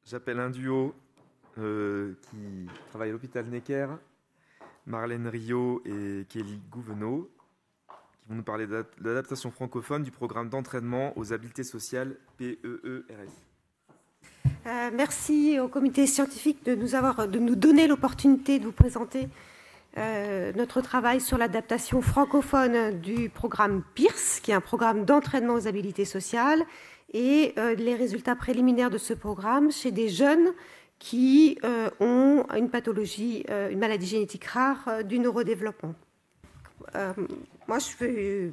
J'appelle un duo qui travaille à l'hôpital Necker, Marlène Riot et Kelly Gouvenot, qui vont nous parler de l'adaptation francophone du programme d'entraînement aux habiletés sociales PEERS. Merci au comité scientifique de nous donner l'opportunité de vous présenter notre travail sur l'adaptation francophone du programme PIRS, qui est un programme d'entraînement aux habiletés sociales, et les résultats préliminaires de ce programme chez des jeunes qui ont une pathologie, une maladie génétique rare du neurodéveloppement. Moi, je suis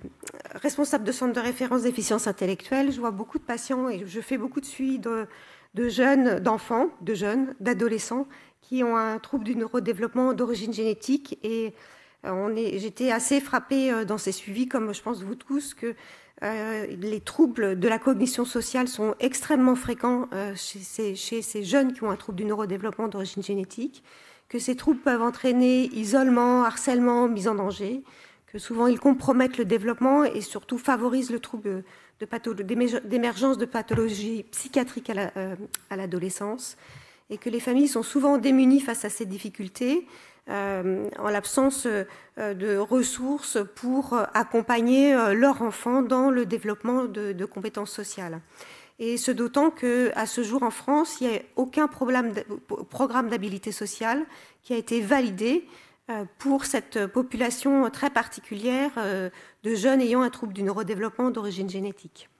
responsable de centre de référence déficience intellectuelle. Je vois beaucoup de patients et je fais beaucoup de suivi de jeunes, d'enfants, de jeunes, d'adolescents qui ont un trouble du neurodéveloppement d'origine génétique. Et j'étais assez frappée dans ces suivis, comme je pense vous tous, que les troubles de la cognition sociale sont extrêmement fréquents chez ces jeunes qui ont un trouble du neurodéveloppement d'origine génétique, que ces troubles peuvent entraîner isolement, harcèlement, mise en danger, que souvent ils compromettent le développement et surtout favorisent le trouble d'émergence de pathologies psychiatriques à l'adolescence, et que les familles sont souvent démunies face à ces difficultés, en l'absence de ressources pour accompagner leur enfant dans le développement de compétences sociales. Et ce d'autant qu'à ce jour en France, il n'y a aucun programme d'habilité sociale qui a été validé pour cette population très particulière de jeunes ayant un trouble du neurodéveloppement d'origine génétique.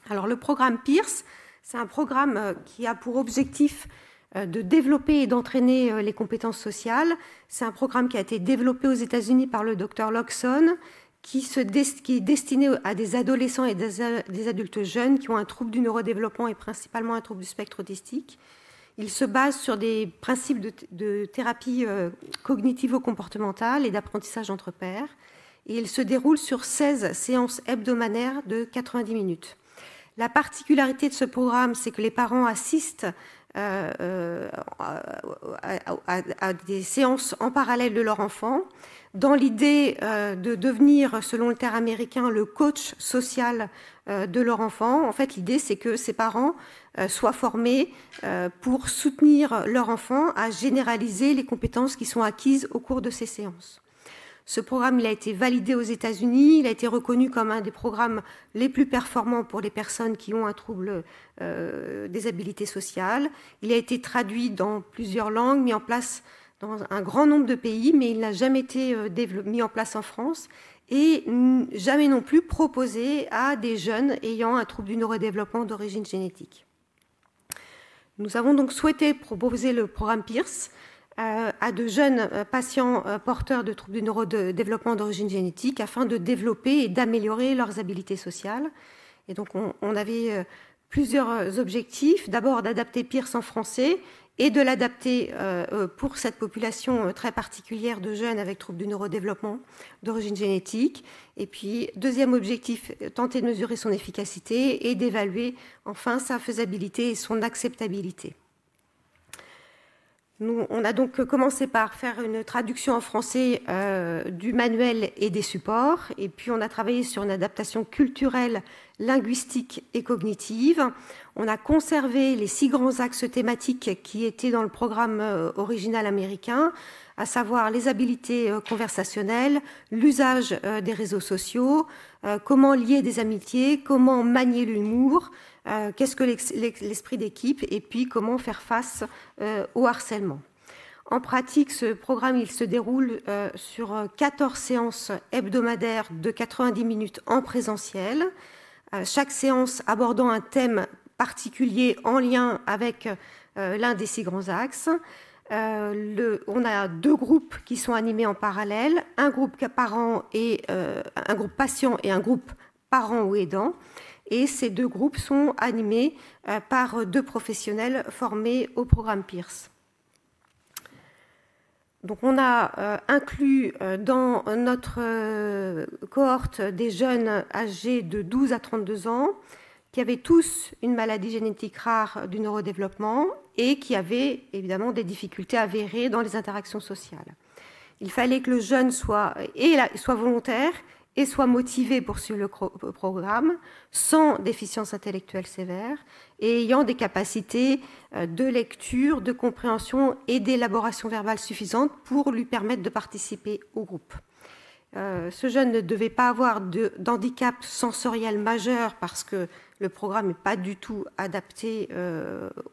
Alors le programme PIRS, c'est un programme qui a pour objectif de développer et d'entraîner les compétences sociales. C'est un programme qui a été développé aux États-Unis par le Dr Loxon, qui est destiné à des adolescents et des adultes jeunes qui ont un trouble du neurodéveloppement et principalement un trouble du spectre autistique. Il se base sur des principes de thérapie cognitivo-comportementale et d'apprentissage entre pairs. Et il se déroule sur 16 séances hebdomadaires de 90 minutes. La particularité de ce programme, c'est que les parents assistent à des séances en parallèle de leur enfant, dans l'idée de devenir, selon le terme américain, le coach social de leur enfant. En fait, l'idée, c'est que ces parents soient formés pour soutenir leur enfant à généraliser les compétences qui sont acquises au cours de ces séances. Ce programme, il a été validé aux États-Unis, il a été reconnu comme un des programmes les plus performants pour les personnes qui ont un trouble des habiletés sociales. Il a été traduit dans plusieurs langues, mis en place dans un grand nombre de pays, mais il n'a jamais été mis en place en France et jamais non plus proposé à des jeunes ayant un trouble du neurodéveloppement d'origine génétique. Nous avons donc souhaité proposer le programme PIRS à de jeunes patients porteurs de troubles du neurodéveloppement d'origine génétique afin de développer et d'améliorer leurs habiletés sociales. Et donc on avait plusieurs objectifs. D'abord d'adapter PIRS en français et de l'adapter pour cette population très particulière de jeunes avec troubles du neurodéveloppement d'origine génétique. Et puis, deuxième objectif, tenter de mesurer son efficacité et d'évaluer enfin sa faisabilité et son acceptabilité. On a donc commencé par faire une traduction en français du manuel et des supports, et puis on a travaillé sur une adaptation culturelle, linguistique et cognitive. On a conservé les 6 grands axes thématiques qui étaient dans le programme original américain, à savoir les habiletés conversationnelles, l'usage des réseaux sociaux, comment lier des amitiés, comment manier l'humour, qu'est-ce que l'esprit d'équipe, et puis comment faire face au harcèlement. En pratique, ce programme il se déroule sur 14 séances hebdomadaires de 90 minutes en présentiel, chaque séance abordant un thème particulier en lien avec l'un des 6 grands axes. On a 2 groupes qui sont animés en parallèle, un groupe parent et un groupe patient et un groupe parent ou aidant. Et ces 2 groupes sont animés par 2 professionnels formés au programme PIRS. Donc on a inclus dans notre cohorte des jeunes âgés de 12 à 32 ans qui avaient tous une maladie génétique rare du neurodéveloppement et qui avaient évidemment des difficultés avérées dans les interactions sociales. Il fallait que le jeune soit volontaire et soient motivés pour suivre le programme, sans déficience intellectuelle sévère et ayant des capacités de lecture, de compréhension et d'élaboration verbale suffisantes pour lui permettre de participer au groupe. Ce jeune ne devait pas avoir d'handicap sensoriel majeur parce que le programme n'est pas du tout adapté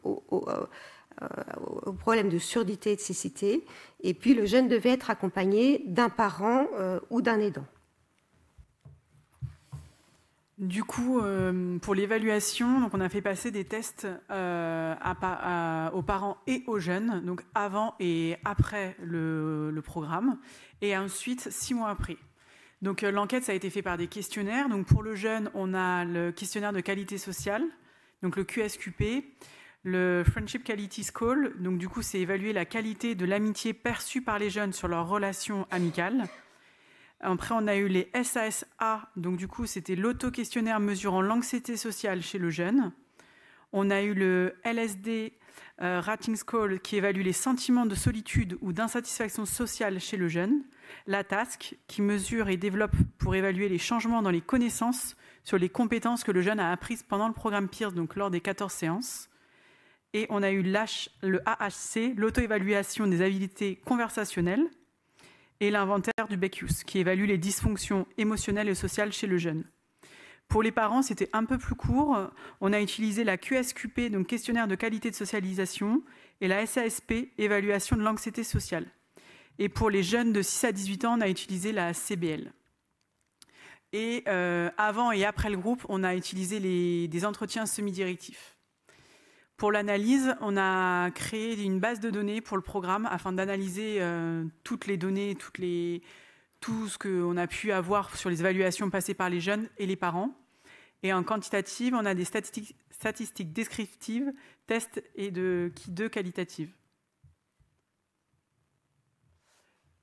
au problème de surdité et de cécité. Et puis le jeune devait être accompagné d'un parent ou d'un aidant. Du coup, pour l'évaluation, donc on a fait passer des tests aux parents et aux jeunes, donc avant et après le programme, et ensuite 6 mois après. Donc l'enquête, ça a été fait par des questionnaires. Donc pour le jeune, on a le questionnaire de qualité sociale, donc le QSQP, le Friendship Quality Score. Donc du coup, c'est évaluer la qualité de l'amitié perçue par les jeunes sur leurs relations amicales. Après, on a eu les SASA, donc du coup, c'était l'auto-questionnaire mesurant l'anxiété sociale chez le jeune. On a eu le LSD Rating Score qui évalue les sentiments de solitude ou d'insatisfaction sociale chez le jeune. La TASC qui mesure et développe pour évaluer les changements dans les connaissances sur les compétences que le jeune a apprises pendant le programme Pearce, donc lors des 14 séances. Et on a eu le AHC, l'auto-évaluation des habiletés conversationnelles, et l'inventaire du Beckius, qui évalue les dysfonctions émotionnelles et sociales chez le jeune. Pour les parents, c'était un peu plus court. On a utilisé la QSQP, donc questionnaire de qualité de socialisation, et la SASP, évaluation de l'anxiété sociale. Et pour les jeunes de 6 à 18 ans, on a utilisé la CBL. Et avant et après le groupe, on a utilisé des entretiens semi-directifs. Pour l'analyse, on a créé une base de données pour le programme afin d'analyser toutes les données, tout ce qu'on a pu avoir sur les évaluations passées par les jeunes et les parents. Et en quantitative, on a des statistiques descriptives, tests et de qualitatives.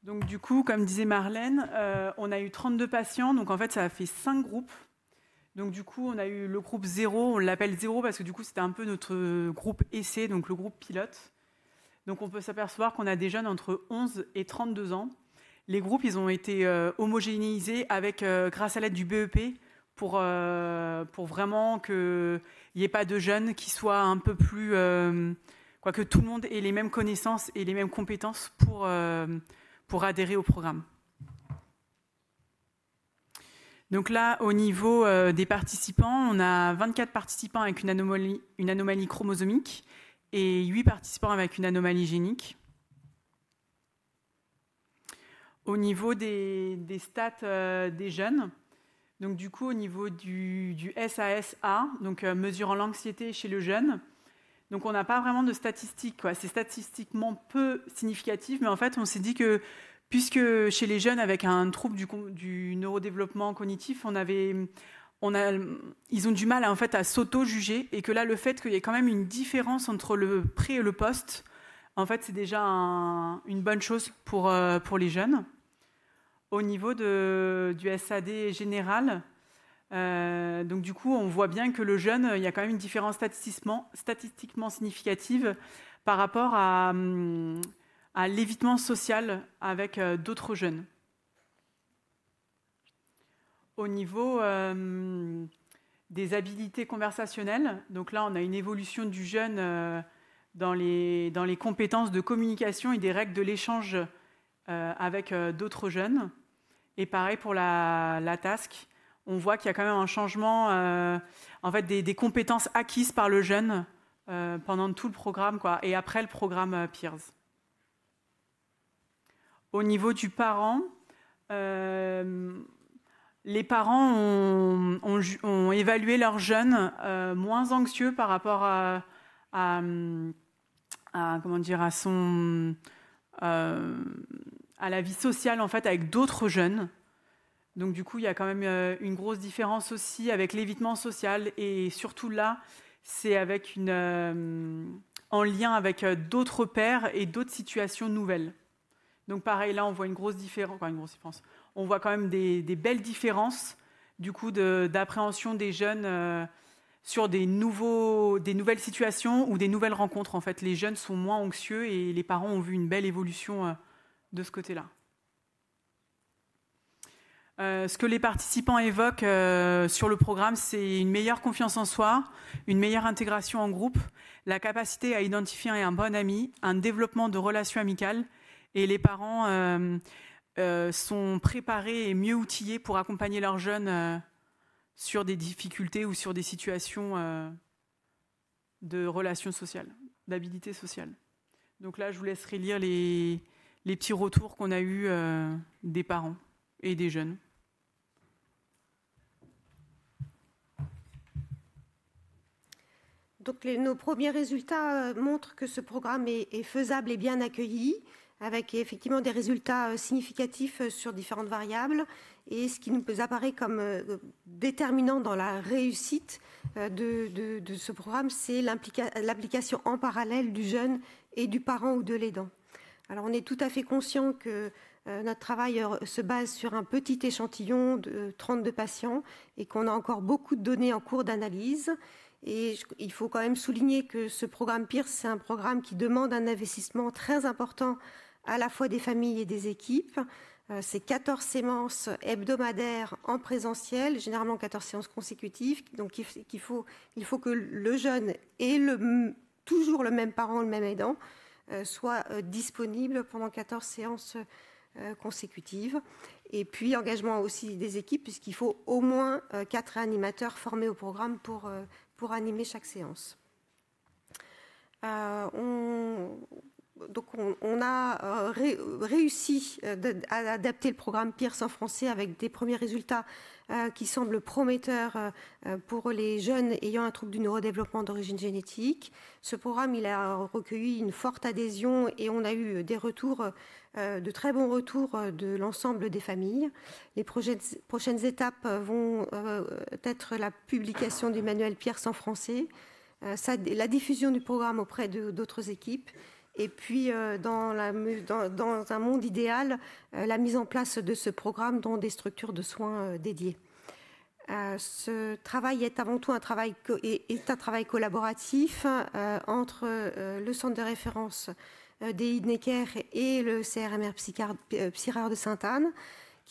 Donc du coup, comme disait Marlène, on a eu 32 patients, donc en fait ça a fait 5 groupes. Donc du coup, on a eu le groupe 0, on l'appelle 0 parce que du coup, c'était un peu notre groupe essai, donc le groupe pilote. Donc on peut s'apercevoir qu'on a des jeunes entre 11 et 32 ans. Les groupes, ils ont été homogénéisés grâce à l'aide du BEP pour vraiment qu'il n'y ait pas de jeunes qui soient un peu plus... que tout le monde ait les mêmes connaissances et les mêmes compétences pour adhérer au programme. Donc là, au niveau des participants, on a 24 participants avec une anomalie chromosomique et 8 participants avec une anomalie génique. Au niveau des stats des jeunes, donc du coup au niveau du SASA, donc mesurant l'anxiété chez le jeune, donc on n'a pas vraiment de statistiques, c'est statistiquement peu significatif, mais en fait on s'est dit que puisque chez les jeunes avec un trouble du neurodéveloppement cognitif, ils ont du mal en fait à s'auto-juger, et que là, le fait qu'il y ait quand même une différence entre le pré et le post, en fait, c'est déjà une bonne chose pour les jeunes. Au niveau du SAD général, donc du coup, on voit bien que le jeune, il y a quand même une différence statistiquement significative par rapport à l'évitement social avec d'autres jeunes. Au niveau des habilités conversationnelles, donc là on a une évolution du jeune dans les compétences de communication et des règles de l'échange avec d'autres jeunes. Et pareil pour la TASC, on voit qu'il y a quand même un changement en fait, des compétences acquises par le jeune pendant tout le programme, et après le programme Pearce. Au niveau du parent, les parents ont évalué leurs jeunes moins anxieux par rapport à la vie sociale en fait, avec d'autres jeunes. Donc du coup, il y a quand même une grosse différence aussi avec l'évitement social, et surtout là, c'est en lien avec d'autres pairs et d'autres situations nouvelles. Donc pareil, là, on voit une grosse différence. On voit quand même des belles différences du coup d'appréhension des jeunes sur des nouvelles situations ou des nouvelles rencontres. En fait, les jeunes sont moins anxieux et les parents ont vu une belle évolution de ce côté-là. Ce que les participants évoquent sur le programme, c'est une meilleure confiance en soi, une meilleure intégration en groupe, la capacité à identifier un bon ami, un développement de relations amicales. Et les parents sont préparés et mieux outillés pour accompagner leurs jeunes sur des difficultés ou sur des situations de relations sociales, d'habilité sociale. Donc là, je vous laisserai lire les petits retours qu'on a eus des parents et des jeunes. Donc nos premiers résultats montrent que ce programme est faisable et bien accueilli, avec effectivement des résultats significatifs sur différentes variables. Et ce qui nous apparaît comme déterminant dans la réussite de ce programme, c'est l'application en parallèle du jeune et du parent ou de l'aidant. Alors on est tout à fait conscient que notre travail se base sur un petit échantillon de 32 patients et qu'on a encore beaucoup de données en cours d'analyse. Et il faut quand même souligner que ce programme Pierce, c'est un programme qui demande un investissement très important à la fois des familles et des équipes. C'est 14 séances hebdomadaires en présentiel, généralement 14 séances consécutives. Donc il faut que le jeune et toujours le même parent, le même aidant, soit disponible pendant 14 séances consécutives. Et puis engagement aussi des équipes, puisqu'il faut au moins 4 animateurs formés au programme pour animer chaque séance. Donc on a réussi à adapter le programme Pierce en français avec des premiers résultats qui semblent prometteurs pour les jeunes ayant un trouble du neurodéveloppement d'origine génétique. Ce programme, il a recueilli une forte adhésion et on a eu des retours, de très bons retours de l'ensemble des familles. Les prochaines étapes vont être la publication du manuel Pierce en français, la diffusion du programme auprès d'autres équipes. Et puis, dans un monde idéal, la mise en place de ce programme dans des structures de soins dédiées. Ce travail est avant tout un travail collaboratif entre le centre de référence des Necker et le CRMR Psyrare de Sainte-Anne,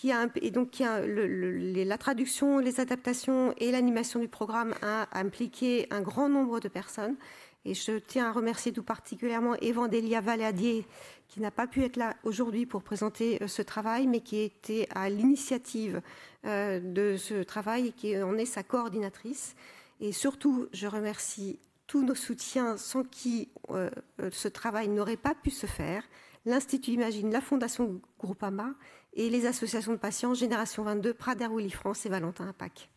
la traduction, les adaptations et l'animation du programme a impliqué un grand nombre de personnes. Et je tiens à remercier tout particulièrement Evandélia Valadier, qui n'a pas pu être là aujourd'hui pour présenter ce travail, mais qui était à l'initiative de ce travail et qui en est sa coordinatrice. Et surtout, je remercie tous nos soutiens sans qui ce travail n'aurait pas pu se faire, l'Institut Imagine, la Fondation Groupama et les associations de patients Génération 22, Prader Willi France et Valentin Apac.